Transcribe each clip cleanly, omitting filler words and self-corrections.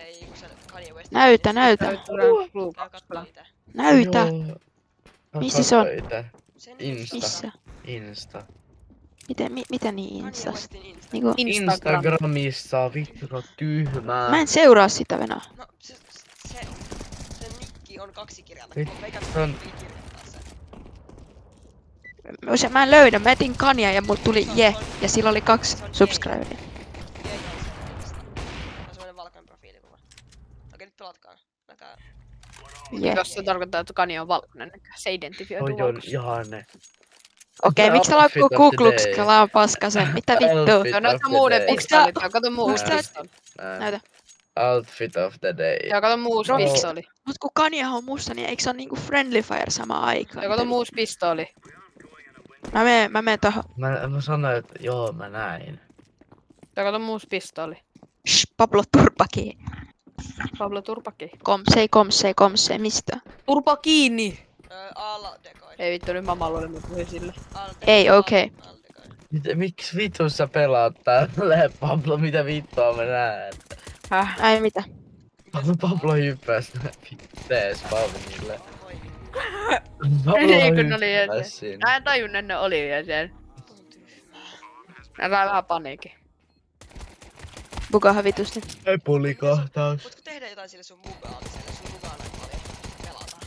Ei, kun se Kanye West. Näytä. Käy kattoo ite. Näytä. Joo. Missä se on? Sen Insta. Missä? Insta. Mitä niin Kanye Instas? Westin Insta. Niinku, Instagramissa vittu tyhmää. mä en seuraa sitä Venä. No, sen nikki on 2 kirjainta. Nyt Kun meikä on- kirjoittaa sen. Mä en löydä, mä etin Kania ja mulla tuli je, ja sillä oli 2 subscriberia. Ei on se Insta. On semmonen valkoinen profiilikuva. Okei, nyt pelatkaa. Näkää. Je. Jos se tarkoittaa, että Kani on valkoinen, se identifioituu Toi on valkoisena. ihane. Okei, miksi sä Outfit laittuu of Ku the Klux day. Klan paskasen? Mitä vittu? Outfit Ja of näytä the muuden day. pistolit, ja kato muu onks tää- pistoli. Näytä. Outfit of the day. Ja kato muu Bro, miksi- pistoli. Mut kun Kaniahan on musta, niin eikö se oo niinku Friendly Fire samaan aikaan? Ja kato muu pistoli. Mä menen tohon. Mä sanoin, että joo, mä näin. Ja kato muu pistoli. Shh, Pablo Turpaki. Pablo Turpaki. Komsei, mistä? Turpa kiinni! Alla dekoi. Ei vittu, nyt mä malloin, mä puhuin sille. Ei, okei. Alla dekoi. Miksi vittu sä pelaat täällä, Pablo? Mitä vittua mä näen? Häh? Ai mitä? Pablo hyppäs tees Pablonille. Voi vittu. Ei kun ne oli hyppäs jäsen. sinne. Mä en tajunnut, että ne oli jäsen. On tyhmää. Mä sain vähän paniikin. Bugahan vitusti. Ei pulikohtaus. Voitko tehdä jotain sille sun mugaaliselle? Sun mugaa näin paljon. Pelataan.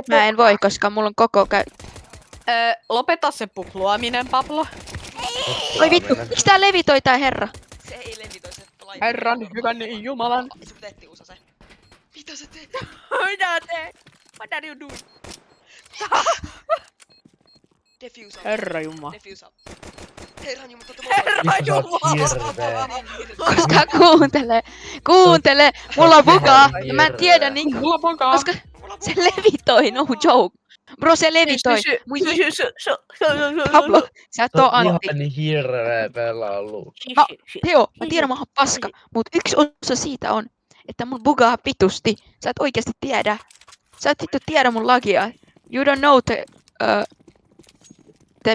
Mä en voi, koska mulla on koko Lopeta se pupluaminen, Pablo. Oi vittu, miksi tää levitoi tää herra? Se ei levitoi se laite. Herran hyvän jumalan. Sun pitää etsiä USA se. Mitä sä teet? Mitä sä teet? What are you doing? Defuse up. Herra jumala. Defuse up. Herran jumala, Vittu sä oot hirveä. Koska kuuntele, mulla on bugaa, ja mä en tiedä niinku, Mulla pokaa. koska se levitoi, no joke. Bro, se levitoi. Pablo, sä et oo Antti. Ihan niin hirveä pelailu. Teo, mä tiedän, mä oon paska, mut yksi osa siitä on, että mun bugaa pitusti. Sä et oikeesti tiedä. Sä et vittu tiedä mun lagia. You don't know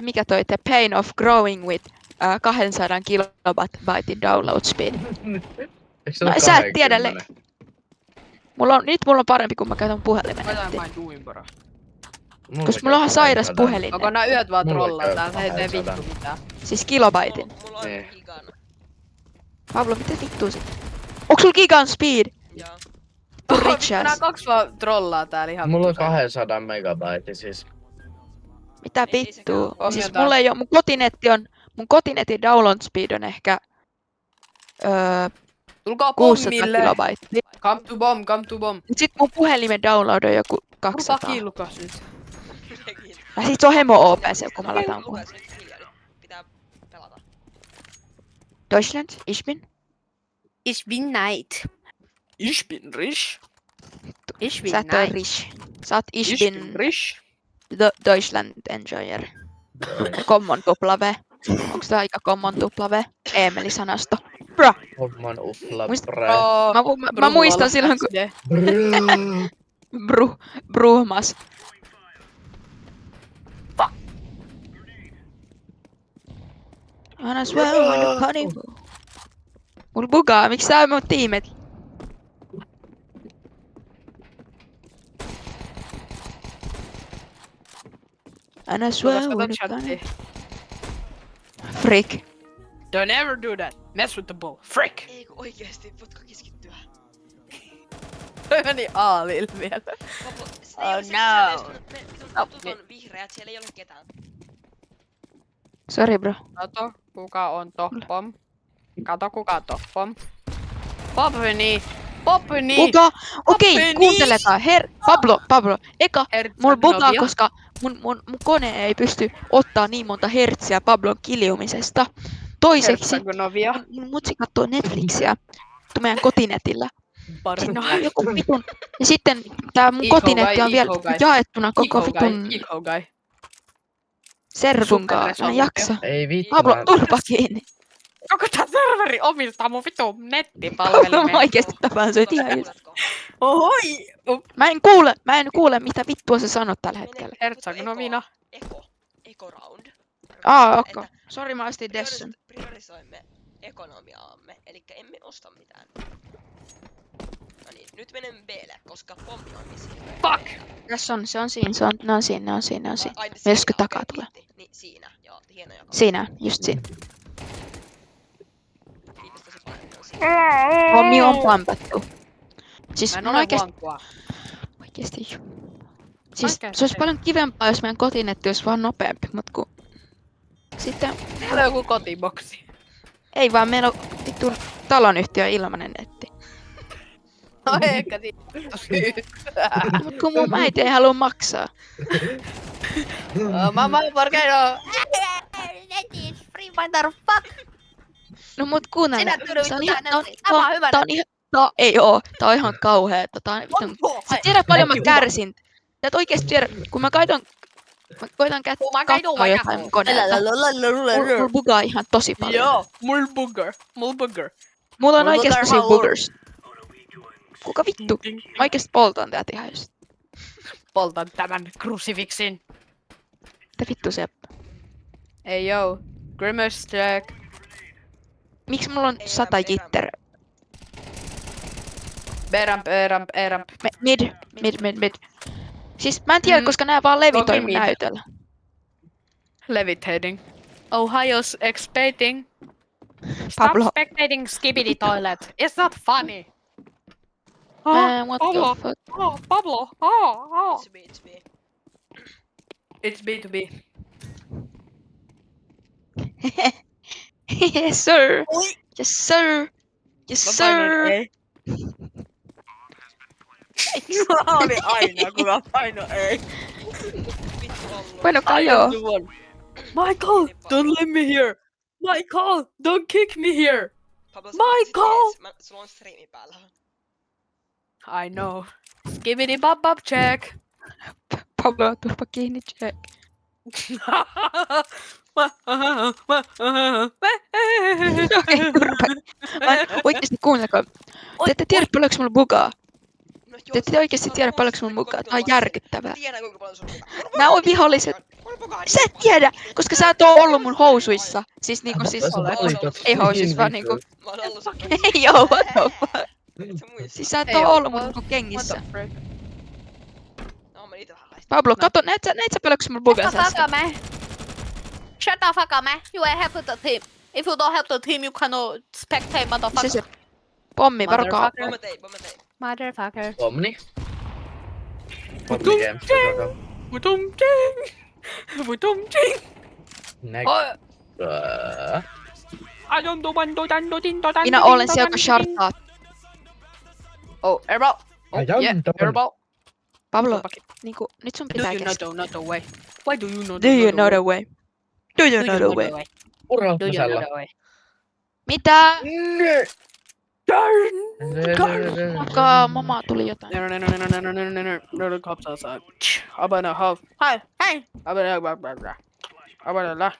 mikä the pain of growing with 200 kilobyte download speed. Eikö se No, ole sä et tiedä 20? Nyt mulla on parempi, kun mä käytän puhelimen. Mitä mä doing, bro? Koska mulla on ihan sairas puhelin. Onko nää yöt vaan Mulla trollaa käy tää? Se ei tee 200. vittu mitään. Siis kilobaitin. Mulla on Niin. gigan. Pablo, mitä vittua sit? Onks sul gigan speed? Joo. Rich Nää ass. 2 vaan trollaa täällä ihan Mulla on vittu. 200 megabaitti siis. Mitä Ei vittua? sekään. Siis Ohjataan. mulla ei oo, mun kotinetin download speed on ehkä Tulkaa 600 pommille! kilobaittia. Come to bomb. Mut sit mun puhelimen download on joku Tulkaa 200. killukas nyt. Minäkin. Ja sit se on hemo OP se, kun mä lataan Lukee puhelimen. se hiljaa, niin pitää pelata. Deutschland, ich bin. Ich bin night. Ich bin rich. Ich bin Sä et oo night. rich. Sä oot ich Ich bin bin rich. Deutschland enjoyer. Common W. Onks tää aika common W? Eemeli-sanasto. Bra. Homman ufla Muist- bre. Mä muistan silloin, kun Bruhmas. Anna swear on the carnival. Mul bugaa, miksi sä mun tiimet? Anna swear on the carnival. Freak. Don't ever do that. Mess with the ball. Frick. Ei kun oikeesti, voitko keskittyä? Toi meni aalille vielä. Pablo, se Oh ei oo se no. vitun jutut on vihreät, siellä ei ole ketään. Sorry bro. Kato, kuka on toppom. Kato, kuka on toppom. Popni. Bugaa! Okei, Appeni. kuuntelekaa. Pablo. Eka, mulla bugaa, koska mun kone ei pysty ottaa niin monta hertsiä Pablon kiljumisesta. Toiseksi, Hertsagonovia. mun mutsi kattoo Netflixiä meidän kotinetillä. Sitten on joku vitun. Ja sitten tää mun kotinetti on vielä jaettuna koko vitun servun kanssa. Mä en jaksa. Ei vittu. Pablo, mä- turpa kiinni. Koko tää serveri omistaa mun vitun Mä nettipalvelimen. oikeesti tapaan sut ihan just. Ohoi! Mä en kuule mitä vittua sä sanot tällä hetkellä. Hertsagonovina. Eko round. Ok. Sori mä ostin Dessun. Priorisoimme ekonomiaamme, eli emme osta mitään. No niin, nyt menen B:lle, koska pommi on missä. Fuck! Tässä on, se on siinä, ne on siinä. Ai, Myrskky siinä, takaa okei, tulee. kiitti. Niin, siinä, joo, hieno jako. Siinä, just siinä. Kiitos tosi paljon, että on siinä. Pommi on pampattu. Siis Mä en mun ole oikeesti, vankua. oikeesti siis Oikeesti. se olisi paljon kivempaa, jos meidän kotinetti olisi vaan nopeampi, mut kun... Sitten, Täällä on joku kotiboksi. ei vaan meillä on vittu talonyhtiö ilmanen netti. No ehkä siitä syy. Mut kun mun äiti ei halua maksaa. Mamma Morgano. Netti is free motherfucker. No mut kuunnelle, Sinä tyrvit se on tänne, ihan, sama hyvä. tää on ihan, ei oo, tää on ihan kauheeta, tää on vitun... Sä tiedät paljon mä kärsin. Sä et oikeesti tiedä, kun mä koitan katsoa jotain mun koneelta. Mulla bugaa ihan tosi paljon. Joo, mul booger. Mulla on mulla oikeesti tosi tarhaa boogers. Kuka vittu? Mä oikeesti poltan täältä ihan just. Poltan tämän krusifiksin. Mitä vittu se? Ei joo. Grimace check. Miksi mulla on 100 jitter? Eramp. Mid. Siis mä en tiedä, koska nää vaan levitoi mun mid. näytöllä. Levitating. Ohio's expecting. Stop Pablo. spectating skibidi toilet. It's not funny. What Pablo. the fuck? Oh, Pablo. Oh. It's B. It's B2B. Yes sir! Oi. Yes sir! Yes Mä sir! painoin ei. Oli aina, kun mä painoin ei. Vittu ollut. Painokaa joo. Michael, don't let me here. Michael, don't kick me here. Pablo, Michael! Sulla on striimi päällä. I know. Skibidi bop check. Pablo, turpa kiinni, check. Okei, turpa. Oikeesti kuunnelkaa. Te ette tiedä paljonko mulla bugaa. No joo, Te ette oikeesti tiedä paljonko mulla bugaa. Tää on järkyttävää. Tiedän kuinka paljon sulla bugaa. Nää on viholliset. Sä et tiedä, koska sä et oo ollut mun housuissa. Siis niinku siis... Ei housuissa, vaan niinku... Mä oon ollut sun Ei oo, what the fuck. se muista. Siis sä et Ei oo oo. ollut mun niinku kengissä. No mä niitä vähän laistin. Pablo, kato, näet sä paljonko mulla bugaa tässä? Shut the fuck up, man. You ain't help the team. If you don't help the team, you cannot spectate, motherfucker. Se pommi, varokaa. Pomma tei. Motherfucker. Pomni. Vutum ting. Näk. Minä olen se, joka shartaa. Oh, airball. Oh, Airball. yeah, airball. Pablo, niinku, nyt sun Do pitää you kestää. know the way? Why do you know Do you know the way? Do you know the way? Do you know Urheilmasella. the way? Mitä? Darn! Alkaa, mama tuli jotain. No, the cops outside. I'm gonna have. Hi, hey! I'm gonna.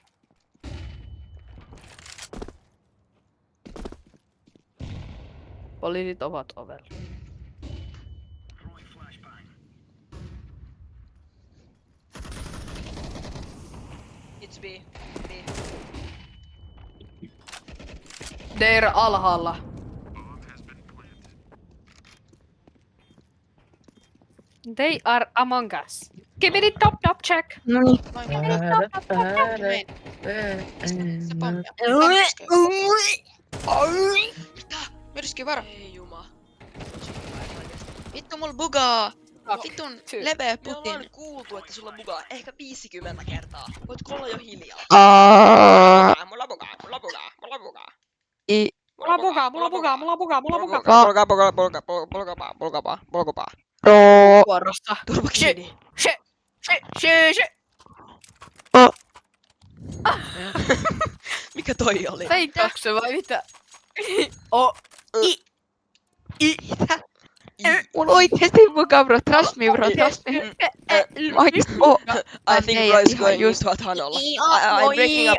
Poliisit ovat ovella. It's B. B. They're alhaalla. They are among us. Give it top check. Noniin. Mm. Se pommi. Mitä? Myrsky, varo. Ei juma. Vittu mul bugaa. Vittun leveä Me ollaan putin. kuultu, että sulla bugaa ehkä 50 kertaa. Voitko olla jo hiljaa? Mulla bugaa. Mulla bugaa. Roo. Vuorosta. Turva kiinni. Shit. Mikä toi oli? Feittaukse vai mitä? Oh. Mitä? Mulla oikeesti bugaa, bro. Trust me, bro. Trust me. Mä oikeesti I think Bro is going into a tunnel. I'm breaking up.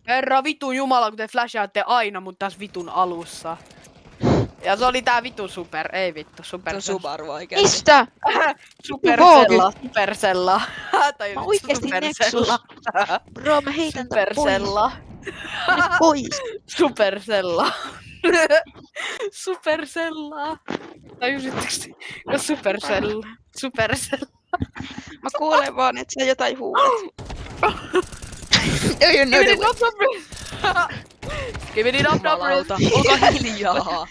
Herra vitun jumala, kun te flashaatte aina mut tässä vitun alussa. Ja se oli tää vittu super, ei vittu, Se on super. Subaru oikeesti. Mistä? Supercella, Supercella. Tai Mä nyt oikeesti Supercella. Bro, mä heitän tän pois. Supercella. Nyt pois. Supercella. Supercella. Tajusitteko te? No Supercella. Supercella. Mä kuulen vaan, että sä jotain huudat. Ei Give it up, Give it up, Jumalauta. Olkaa hiljaa.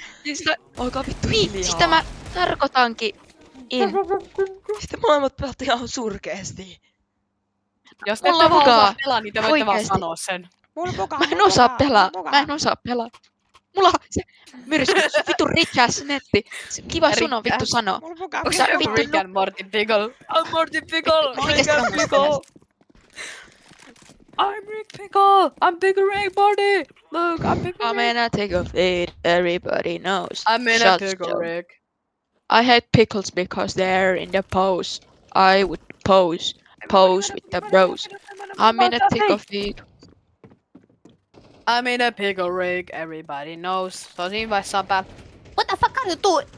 Olkaa vittu Niin, hiljaa. sitä mä tarkoitankin. Sitten molemmat pelaatte ihan surkeesti. Jos te Mulla ette on vaan osaa bugaa. pelaa, niin te voitte vaan Oikeesti. sanoa sen. Mä en osaa pelaa. Mulla on se myrsky, se vittu rich ass netti. Se kiva sun on vittu sanoa. Onks sä vittu Rick and Morty Pickle. I'm Morty Pickle. Mä Rick oikeesti and muistan Pickle. I'm Rick Pickle. I'm Pickle Rick Morty. Look, I'm Pickle I'm Rick. in a take of it, everybody knows. I'm in a Shut Pickle up. Rick. I hate pickles because they're in the pose. I would pose with the bros. I'm in a tick of it. I'm in a Pickle Rick. Everybody knows. Se on siinä vaiheessa päällä. What the fuck are you doing?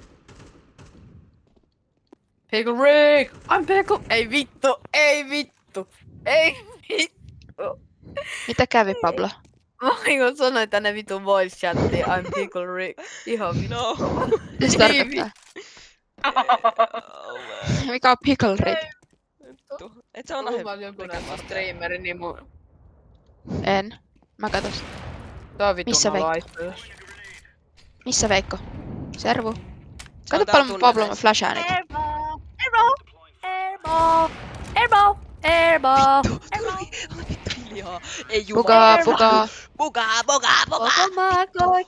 Pickle Rick. I'm Pickle. Ei vittu. Ei vittu. Ei vittu. Mitä kävi, Pablo? Mä sanoin tänne vitun voice chattiin. I'm Pickle Rick. Ihan vittu. No. Mitä se tarkoittaa? Mikä on pickle rib? Vittu. Et sä on nähnyt joku Rick and näistä Mortya. streameri, niin mun... En. Mä katos. Tää on vitun Missä Veikko? laitteella. Missä Veikko? Servu. Se on Kato täällä paljon mun Pablo mä tunneleissa. flashaan niitä. Tuli. Ole vittu hiljaa. Ei Bugaa, jumala. bugaa. Bugaa.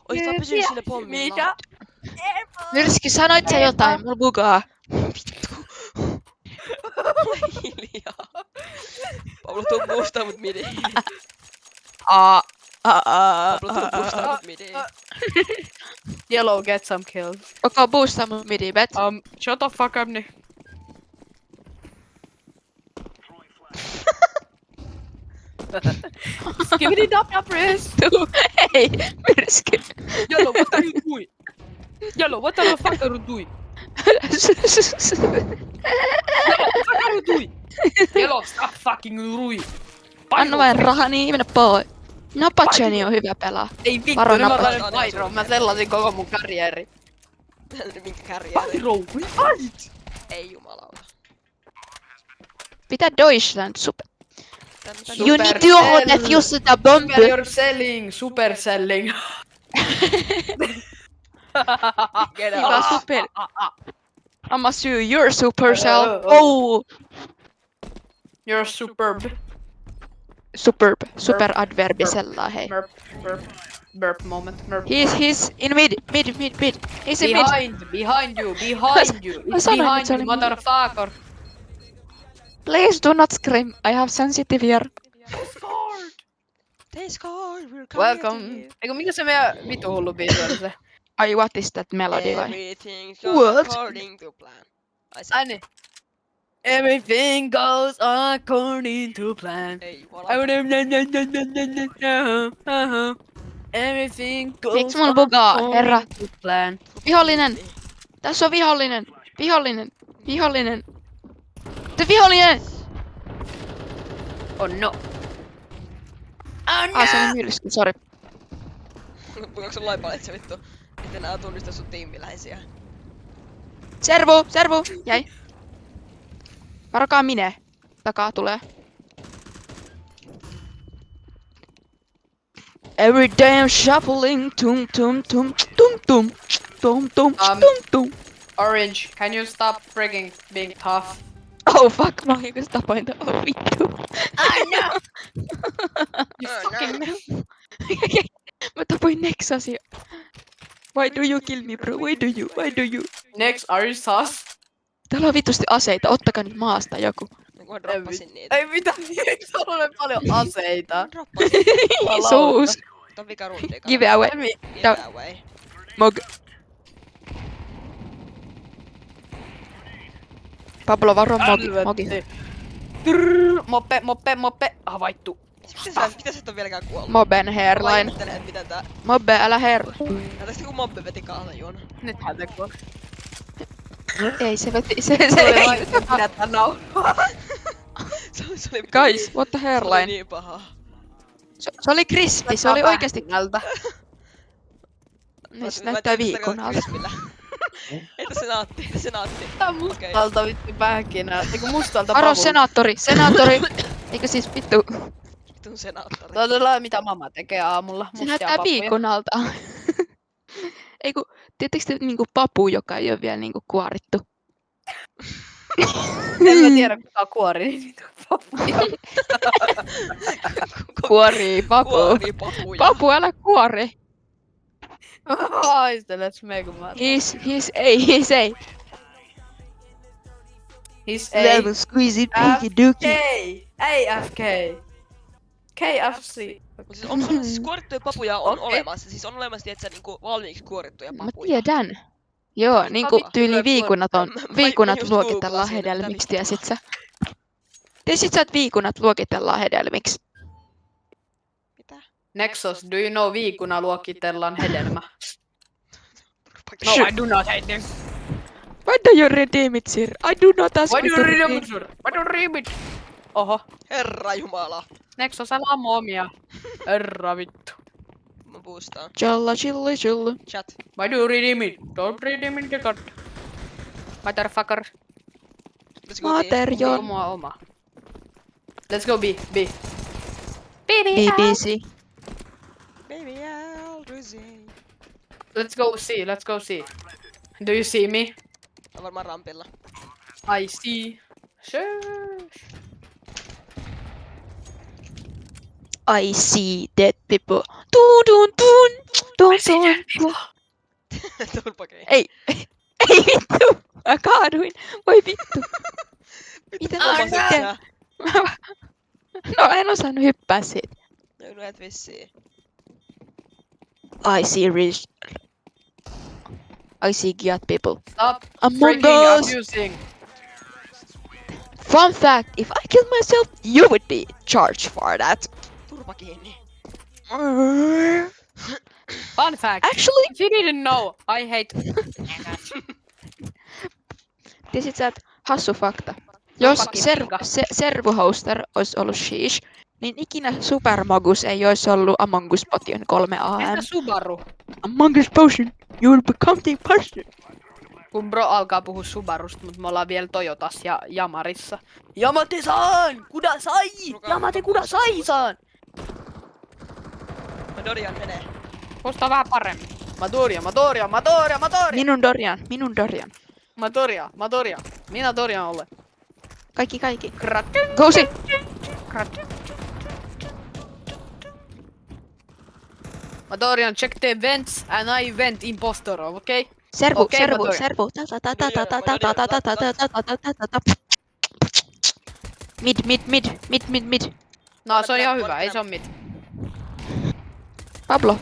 Ois vaan pysynyt sinne pommilla. Myrski, sanoit sä jotain? Mulla bugaa. Vittu. Ole hiljaa. Pablo tuu boostaa mut midiin. Pablo tuu boostaa mut midiin. Yellow, get some kills. Koko boostaa mun midi, bet. Shut the fuck up, niin. Skibidi dop dop wrist. Tuu. Ei, Myrski. Yellow, what are you doing? Yellow, what the fuck are you doing? What are you doing? Yellow, stop fucking doing. Anna vain rahaa, niin mennä pois. Napacheni on hyvä pelaa. Ei vittu, Varo nyt mä napa. otan nyt Pyro. Mä sellasin koko mun karrieri. Minkä karjeri? Pyro, what? Ei jumalauta. Pitää Deutschland super. Mitä You need to hold that you set a bomb. Super selling, super selling. Get Hyvä out. super. I'ma sue your Supercell. Oh, You're superb. superb. Super adverbisella, hei. Merp, burp, burp moment. Merp. He's in mid. He's in mid. Behind you. Mä sanoin, Behind että se you, oli motherfucker. Please do not scream. I have sensitive ear. They scored. We're coming Welcome. to you. Eikö mikä se meidän vitu hullu biisi oli se? Ai, what is that melody vai? Everything's What? according to plan. Ai se. Ai niin. Everything goes according to plan. Ei jumalauta. Everything goes Miksi mulla bugaa, herra? to plan. Vihollinen. Tässä on vihollinen. Se vihollinen! Oh no. Se oli myrsky, sori. Onko sun laipalit se vittu? Et enää tunnista sun tiimiläisiä. Servu! Jäi. Varokaa mine. Takaa tulee. Every day I'm shuffling. Tum. Orange, can you stop frigging being tough? Oh fuck, mä oikeesti tapoin tää. Oh vittu. No! You Oh, fucking no. Mä tapoin Nexasia. Why do you kill me, bro? Why do you? Next, are you sus? Täällä on vitusti aseita, ottakaa nyt maasta joku. Mä droppasin niitä. Ei mitään, miksi sulla on paljon aseita? Droppasin. Suus. Tää on vika rundi. Give away. Give away. Mog. Pablo, varo mogi. Moppe. Havaittu. Mitä sä et oo vieläkään kuollut? Mobben Mä hairline. ihmettelen, miten tää... Mobbe, älä hairline. Näytäks kun mobbe veti kahlejuon? Nyt hän tekee. Ei, se veti, se Se ei. pidätä nauhaa. Se oli... Guys, what the Se oli hairline? niin paha. Se oli crispy, se oli oikeesti... Pähkinältä. Niin se näyttää viikunalta. Entä senaatti? Tää on Okei. mustalta vittu pähkinää. Eiku mustalta Varo pavulta. senaattori. Eikö siis vittu, Vitun senaattori. Tää on mitä mamma tekee aamulla. se Mustia näyttää papuja. viikunalta. Eiku, tiedättekö te niinku papu, joka ei oo vielä niinku kuorittu? En mä tiedä kuka kuori niitä papuja. Kuorii papu. Kuori papuja. Papu, älä kuori. Haistelet smegumata. He's ei. He's squeeze it, K. AFK. KFC. Mut siis onko sulla siis kuorittuja papuja on Okei. olemassa? Siis on olemassa, tietsä, niinku valmiiksi kuorittuja Mä papuja. tiedän. Joo, niinku Kavaa. tyyli viikunat just luokitellaan googlasin, että hedelmiksi, mitä tiesit sä? Tiesit sä, että viikunat luokitellaan hedelmiksi? Mitä? Nexus, do you know viikuna luokitellaan hedelmä? No, Sure. I do not hate them. Why do you redeem it, sir? I do not ask Why you do to you read redeem. them, sir? Why do you read it? Oho, Herra jumala. Nexus, älä ammu omia. Herra vittu. Mä boostaan. Challa, chilli, chilli. Chat. Why do you read it? Don't read him in the god. Motherfucker. Let's go B. Material. Onko mua oma? Let's go B, B. BBC. Baby, I'll resign. Let's go C, let's go C. Do you see me? On varmaan rampilla. I see. Shush. I see dead people. Tuun. Turpakei. Ei vittu. Mä kaaduin. Voi vittu. Miten mä Omasit miten? sä? No en osannut hyppää siitä. No et vissiin. I see rich. I see giat people. Stop Among freaking Us. abusing. Fun fact, if I killed myself, you would be charged for that. Turpa kiinni. Fun fact. Actually, If you didn't know, I hate. tiesit sä, että hassu fakta. Jos Fucking serv- fikka. servuhoster olisi ollut Sheesh, niin ikinä Supermogus ei olisi ollut Among Us Potion 3 AM. Entä Subaru? Among Us Potion, you will become the person. Kun bro alkaa puhua Subarusta, mutta me ollaan vielä Toyotas ja Yamarissa. Yamate-san! Kudasai! Yamate kudasai-san! Mä Dorian menee. Musta on vähän paremmin. Matoria. Minun Dorian. Minä Dorian ole. Kaikki. Kratten. Gousi! Madorian, check the vents and I vent impostor, okay? Servu. Okei, Madorian. Mid. No, se on ihan hyvä, ei se on mit. Pablo,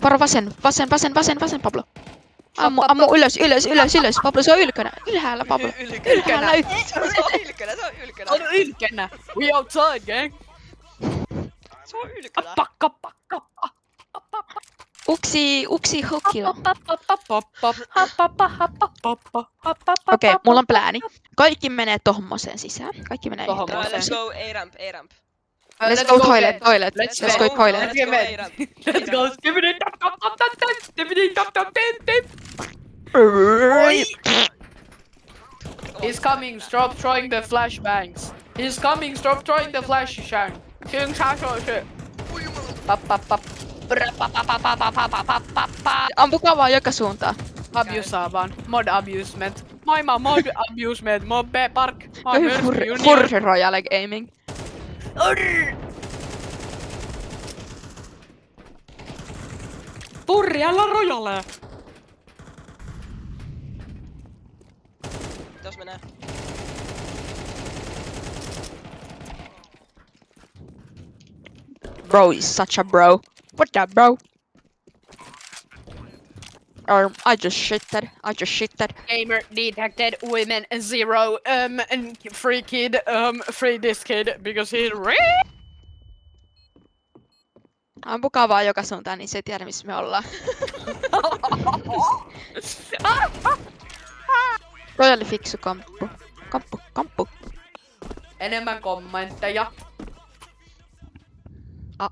varo vasen, Pablo. Ammu ylös, Pablo, se on ylkönä. Ylhäällä, Pablo. Ylhäällä Se on ylkönä. On ylkänä. We outside, gang. Se on ylkönä. Pakka. Uksi hokilo. Okei, mulla on plääni. Kaikki menee tohmoseen sisään. Kaikki menee Tohmoseen. yhteen. Let's go A-ramp. Let's go toilet. Let's go toilet. Let's go A-ramp. Let's go. He's coming, stop throwing the flashbangs. He's coming, stop throwing the flashbang. Ampukaa vaan joka suuntaan. Abusea vaan. Mod abusement. Maailman mod abusement. Mod B-park. Furry Royale Gaming. Purrialla rojale. Tos menee. Bro is such a bro. What up, bro? I just shitted. Gamer detected women 0 and free kid free this kid because he's rich. Ampukaa vaan joka suuntaan, niin se ei tiedä missä me ollaan. Toi oli fiksu kamppu. Kamppu. Enemmän kommentteja.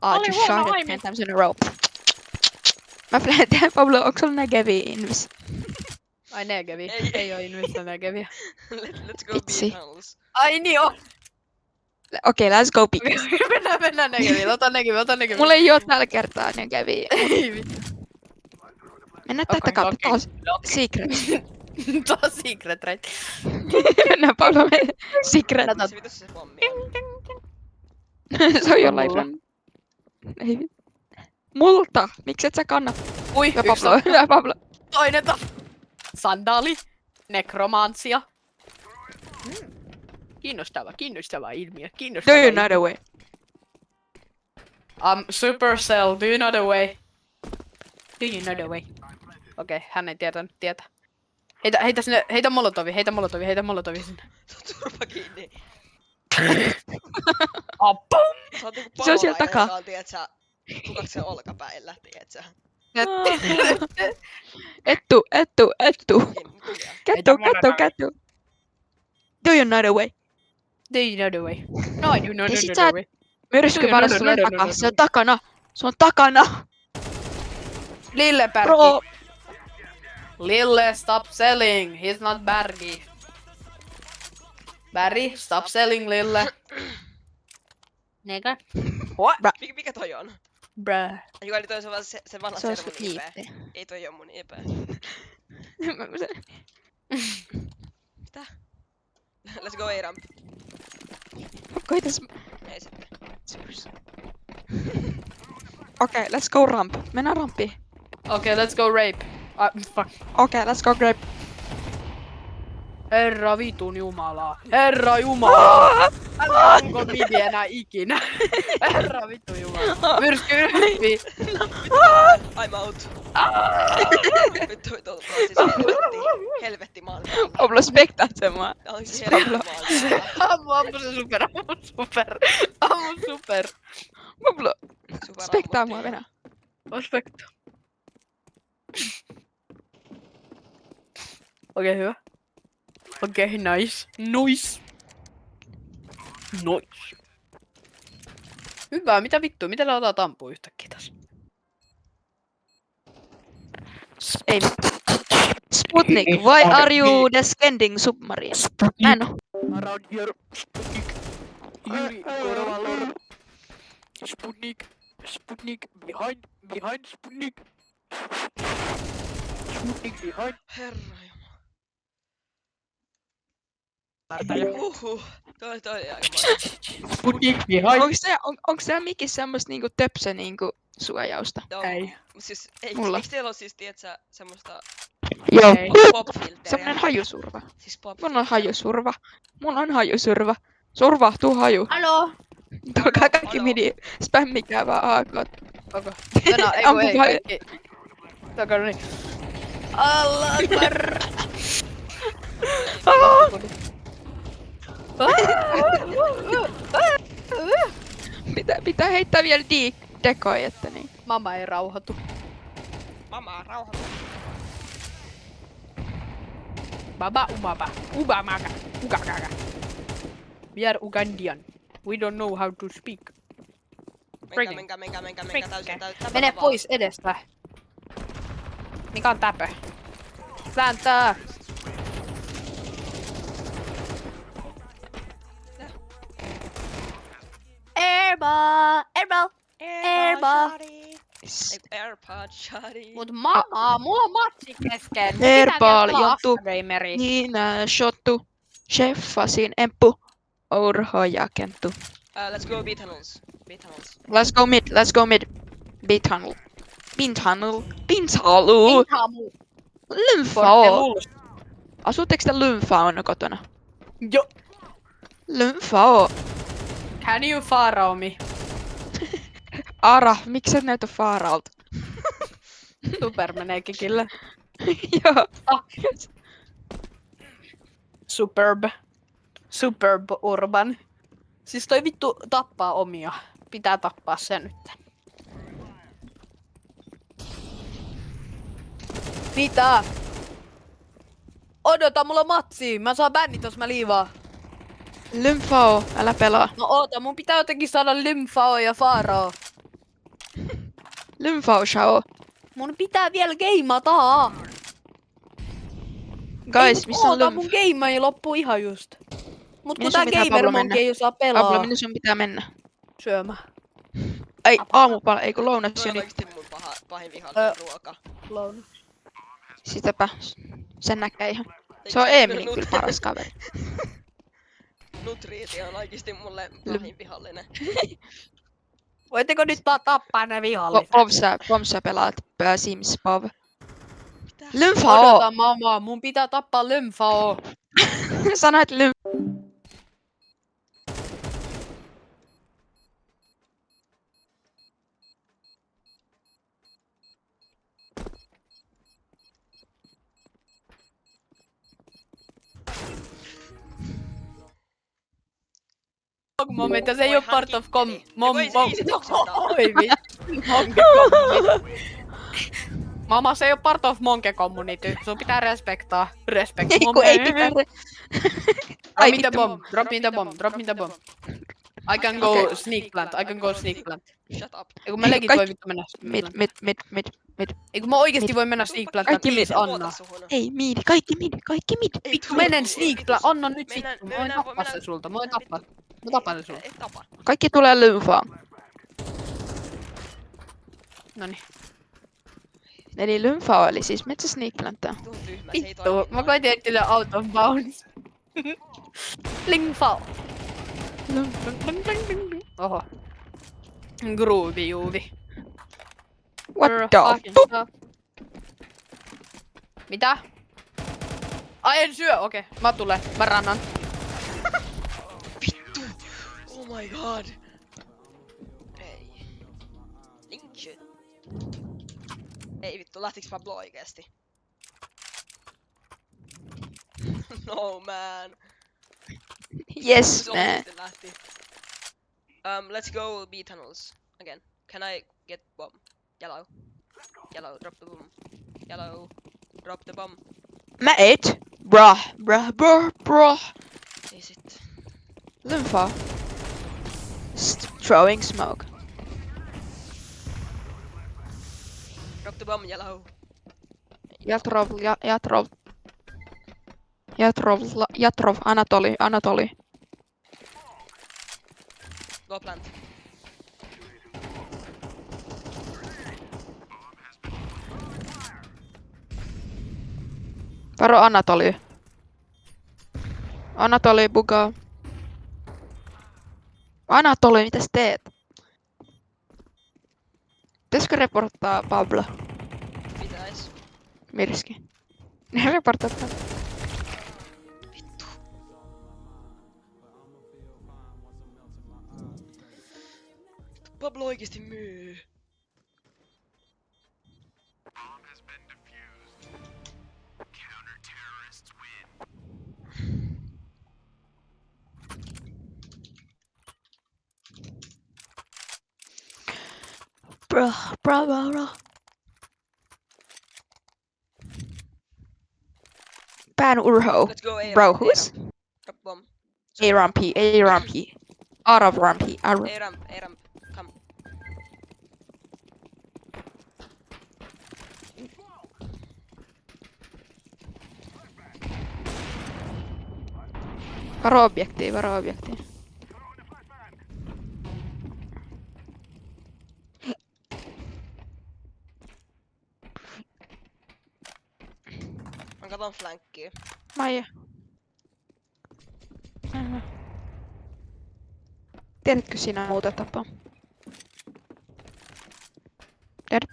Oli just huono shot it aimi. 10 times in a row. Mä tiedän, Pablo, onks sulla Negevi Invis? Ai Negevi. Ei. Ei oo Invissä Negeviä. Let's go Vitsi. B-tunnels. Ai niin on. Okei, let's go B. Mennään Negeviin. Ota Negevi. Mulla ei oo tällä kertaa Negevi. Ei vittu. Mennään tätä kautta taas. Secret. Taas secret right. Mennään Pablo, secret. Se vitus se pommi on. Se on jollain Mulla. sun... Ei vittu. Multa! Miksi et sä kannat? Ui, Hyvä yksi Pablo, hyvä Pablo. toinen sandaali. Nekromanssia. Kiinnostava ilmiö. Do you know the way? Supercell, do you know the way? Do you know the way? Okei, hän ei tietää. Heitä molotovi sinne. Turpa kiinni. Apum! Sä oot niinku Se on siellä paholainen, takaa. joka on, tiiätsä, tukaksen olkapäillä, tiiätsä. Ettu. Kiinni, Kettu. Do you know the way? Do you know the way? No, I do not Ja know sit the sä- way. Myrsky vaan sulle takaa. Se on takana. Se on takana. Lillebergi. Bro. Lille, stop selling. He's not Bergi. Barry, stop selling Lille. Nega. What? Mikä toi on? Bruh. Joka oli toi se vaan se vanha Se on servun sun IP. IP. Ei toi oo mun IP. Mitä? Let's go A-ramp. Koitas... Ei sitten. Okei, let's go ramp. Mennään rampiin. Okay, let's go rape. Fuck. Okei, let's go grape. Herra vitun jumalaa. Herra jumala. Älä onko midi enää ikinä. Herra vitun jumala. Myrsky. I'm out. Vittu tuolta siis helvetti maan. Pablo spektaat sen vaan. Tää on siis helvetti maan. Ammu se super. Pablo, spektaa mua venä. Aspekta. Okei, hyvä. Okei, nice. Hyvä, mitä vittua? Miten aletaan ampua yhtäkkiä tässä? Ei mitään. Sputnik, why are you descending submarine? Mä en oo. Around here. Sputnik. Yuri, korvalor. Sputnik. Behind Sputnik. Sputnik behind. Herra Märtäjä. Huhhuh. Toi oli aika Sputnik behind. Onks tää mikis semmos niinku töpsö niinku suojausta? Ei. Mut siis, Mulla. eiks teillä oo siis, tiiätsä, semmoista Joo. pop-filteriä? Semmonen hajusurva. Siis pop. Mulla on hajusurva. Surva, tuu haju. Haloo. Tulkaa kaikki Alo. midi. Spämmikää vaan AK. Koko. Tänään ei Ampu kun ei vaan. kaikki. Taka niin. Allah akbar. Pitää heittää vielä dekoi, että niin. Mama ei rauhoitu. Mama, rauhoitu. Baba umaba. Ubamaga. Ugagaga. We are Ugandian. We don't know how to speak. Menkää täysin. Mene pois edestä. Mikä on täpö? Vääntää. Airball. Airpod shotty. Mut mulla on matsi kesken. Airball, Pitää vielä Jonttu. gameri. Niin, shottu. Sheffasin emppu. Orho ja kenttu. Let's go B-tunnels. Let's go mid. B-tunnel. Pintalu. Inhamu. Lymfao. Asuutteko te lymfaon kotona? Jo. Lymfao. Can you follow me? Ara, miksi sä et näytä Faaralta? Super menee kikille. Joo. Superb urban. Siis toi vittu tappaa omia. Pitää tappaa se nyt. Mitä? Odota, mulla on matsi. Mä saan bännit, jos mä liivaan. Lymfao, älä pelaa. No oota, mun pitää jotenkin saada Lymfao ja Farao. Lymfao Shao. Mun pitää vielä geimata. Guys, missä on Oota, Lymf? mun game ei loppu ihan just. Mut Minne kun sun tää pitää, gamer Pablo, monkey mennä? ei osaa Pablo, pelaa. minne sun pitää mennä? Syömään. Ei, aamupala, ei kun lounas Toi jo on nyt. oikeesti mun pahin vihollinen ruoka. Sitäpä, sen näkee ihan. Se Eikö on Emilin nut- kyllä paras kaveri. Nutriiti on oikeesti mulle pahin vihollinen. Voitteko nyt vaan tappaa ne viholliset? Pov sä pelaat Sims, Pov. Mitä? Lymfao! Odota, mama, mun pitää tappaa Lymfao. Sanoit Lymf... Moment, se ei oo part of com... Mom. Ei sit oksentaa. Oi vittu. Mama, se ei oo part of Monke community. Sun pitää respektaa. Respect. Ei kun ei pitää... Ai Drop me the vittu. bomb. Drop me the bomb. Drop me the bomb. I can go Okay. sneak plant. I can go sneak plant. Shut up. Ei kun mä legit voi vittu mennä sneak Mid, plant. mid. Ei kun mä oikeesti voi mennä sneak plantaan. Kaikki Please, Anna. Ei mid, kaikki mid. Vittu, menen sneak plant. Anna nyt Mennään- vittu. Mä voin mennään- tappaa sen mennään- sulta. Mä voin mennään tappaa. vittu. Mä tapan sen sulta. Ei tapa. Kaikki tulee lymfaan. Noniin. Eli lymfao eli siis metsä sneak planttaa. Tuo on tyhmä, se ei Vittu, toimi mä noin. koitin etsiä out of bounds. Lingfao. Oho. Groovy juuvi. What the fuck? Mitä? Ai en syö, okei. Mä tulen, mä rannan. Vittu! Oh my god! Ei. Lynch. Ei vittu, lähtiks Pablo oikeesti? No man. Yes Se man. oikeesti lähti. Let's go B tunnels again. Can I get bomb? Yellow. Yellow, drop the bomb. Yellow, drop the bomb. Mä et. Bruh. Ei sit. Lymfao. Throwing smoke. Drop the bomb, yellow. Jatrov, Anatoli. Go plant. Varo Anatoli. Anatoli bugaa. Anatoli, mitäs teet? Pitäisikö reporttaa Pablo? Pitäis. Mirski. Reporttaa Pablo. Vittu. Pablo oikeesti myy. Bro. Pään urho. Let's go A. Bro, ramp, who's? A ramp. Drop bomb. A-Rampy. Out of Rampy. A ramp. Come. Varo objektiin. Mä katon flankkiä. Maija. Tiedätkö sinä muuta tapaa? Tiedät?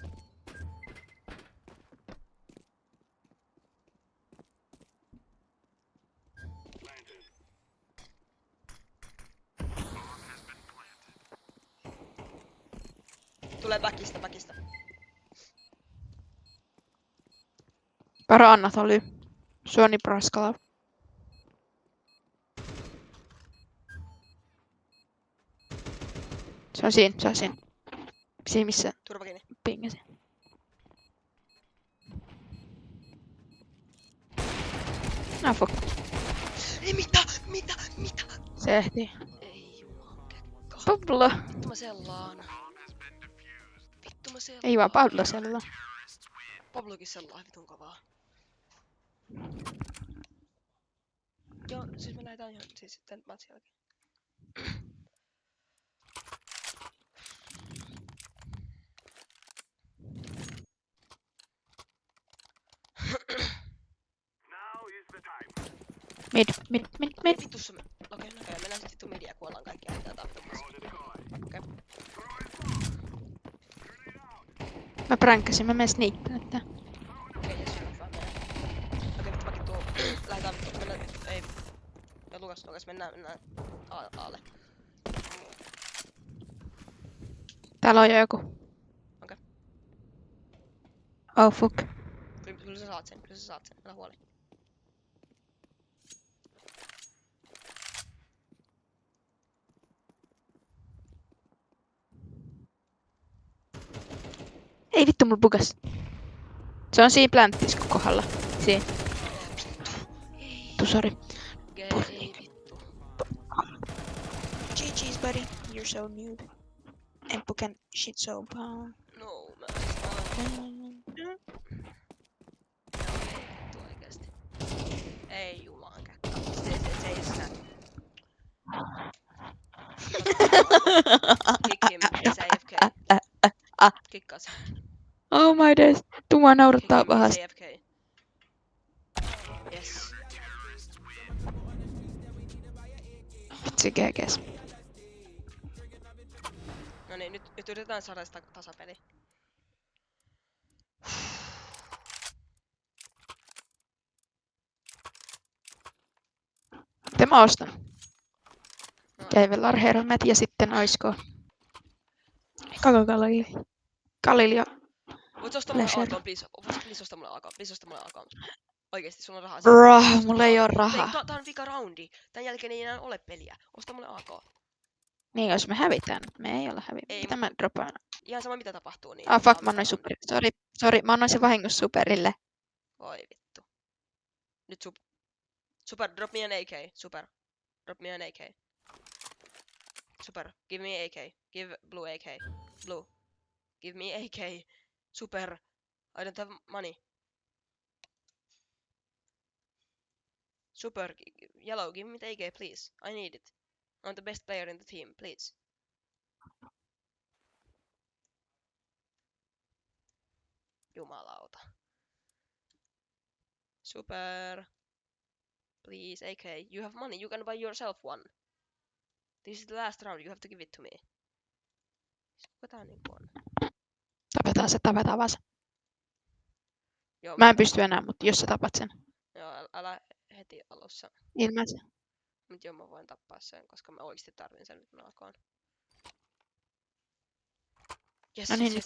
Tulee backista. Varo Anatoli. Suoni Praskala. Se on siinä. Siinä missä Turva kiinni. pingasi. No fuck. Ei mitä? Se ehtii. Ei jumakekka. Pablo. Vittu mä sellaan. Ei vaan Pablo siellä. Pablokin sellaa vitun kovaa. Joo, siis me lähdetään ihan siis sitten matsin jälkeen. Mid. Vitussa me... Okei, näköjään mennään sit vittu midiä ja kuollaan kaikki ja pitää tappamassa. Okei. Mä pränkkäsin, mä menen sneakkiin nyt. Okei, jes, hyvä mennä. Okei, vittu mäkin tuo... Lähdetään vittu, mennään... Ei... Ja Lukas, mennään Aalle. Täällä on jo joku. Okei. Oh fuck. Kyllä sä saat sen, älä huoli. Ei vittu, mulla bugas. Se on siinä planttiskun kohdalla. Siinä. Vittu, sori. Ei vittu. GG's buddy, you're so noob. Empu can shit so bad. No, mä vittu oikeesti. Ei juman käkkä. Se ei sitä. Kick him, he's AFK. Kikkaa se. Oh my days. Tumma naurattaa Kick him, he's pahasti. AFK. Yes. Vitsi kekäs. No niin, nyt yritetään saada sitä tasapeliä. Mitä mä ostan? No, Keivelar Hermet ja sitten oisko? Kalili ja voit ostaa mulle Pleasure. Akon, please. Please osta mulle Akon. Oikeesti, sulla on rahaa. Bruh, mulla ei oo rahaa. Tää on vika roundi. Tän jälkeen ei enää ole peliä. Osta mulle AK. Niin, jos me hävitään. Me ei olla häviä. Ei, Mitä mä dropaan? Ihan sama mitä tapahtuu, niin... Ah fuck, tää mä on annoin vika super. Sori, mä annoin se vahingossa superille. Voi vittu. Nyt Super, drop me an AK. Super. Drop me an AK. Super, give me AK. Give blue AK. Blue. Give me AK. Super. I don't have money. Super. Yellow, give me the AK, please. I need it. I'm the best player in the team, please. Jumalauta. Super. Please, AK. You have money. You can buy yourself one. This is the last round. You have to give it to me. Kuka tää niinku on? Tapetaan vaan se. Joo, Mä en pysty enää, mutta jos sä tapat sen. Joo, älä heti alussa. Ilmeisesti. Mut joo, mä voin tappaa sen, koska mä oikeesti tarvin sen nyt alkoon. Yes, No niin, yes.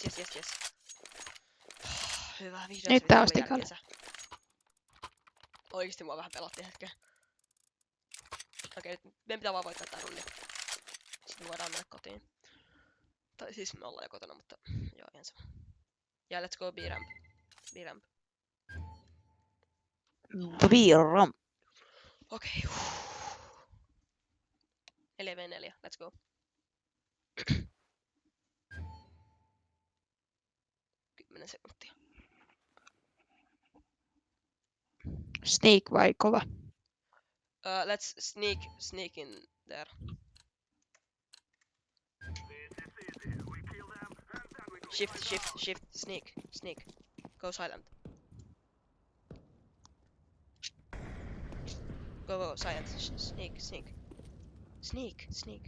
Hyvä, vihdoin Nyt se tää tuli osti kalle. jälkeensä. Oikeesti mua vähän pelotti hetken. Okei, nyt meidän pitää vaan voittaa tää rundi. Sitten voidaan mennä kotiin. Tai siis me ollaan jo kotona, mutta joo, ihan sama. Ja let's go B-ramp. B-ramp. Viirom. Okei. 4v4, let's go. 10 sekuntia. Sneak vai kova? Let's sneak in there. Shift, sneak. Go silent. Go, silent. Sneak.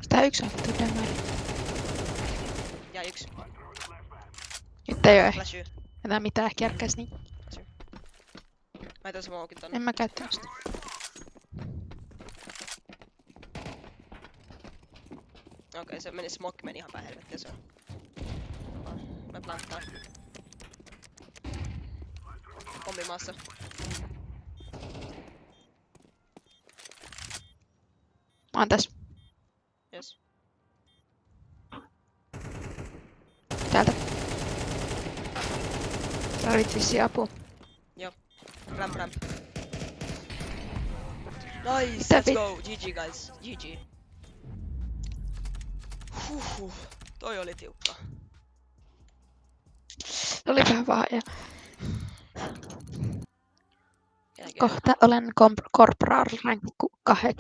Tää yksi on todella. Ja yksi. Nyt ei oo Flashy. enää mitään kärkäs niin. Mä heitän smokin tonne. En mä käyttänyt sitä. Okei, se meni, smoke meni ihan päin helvettiä se on. Mä planttaan. Pommi maassa. Mä oon tässä. Yes. Täältä. Tarvitsisi apua. Ramp. Nice, Mitä let's go. GG guys, GG. Huhhuh, toi oli tiukka. Oli vähän vaaja. Jälkeen. Kohta olen corporal rank 8.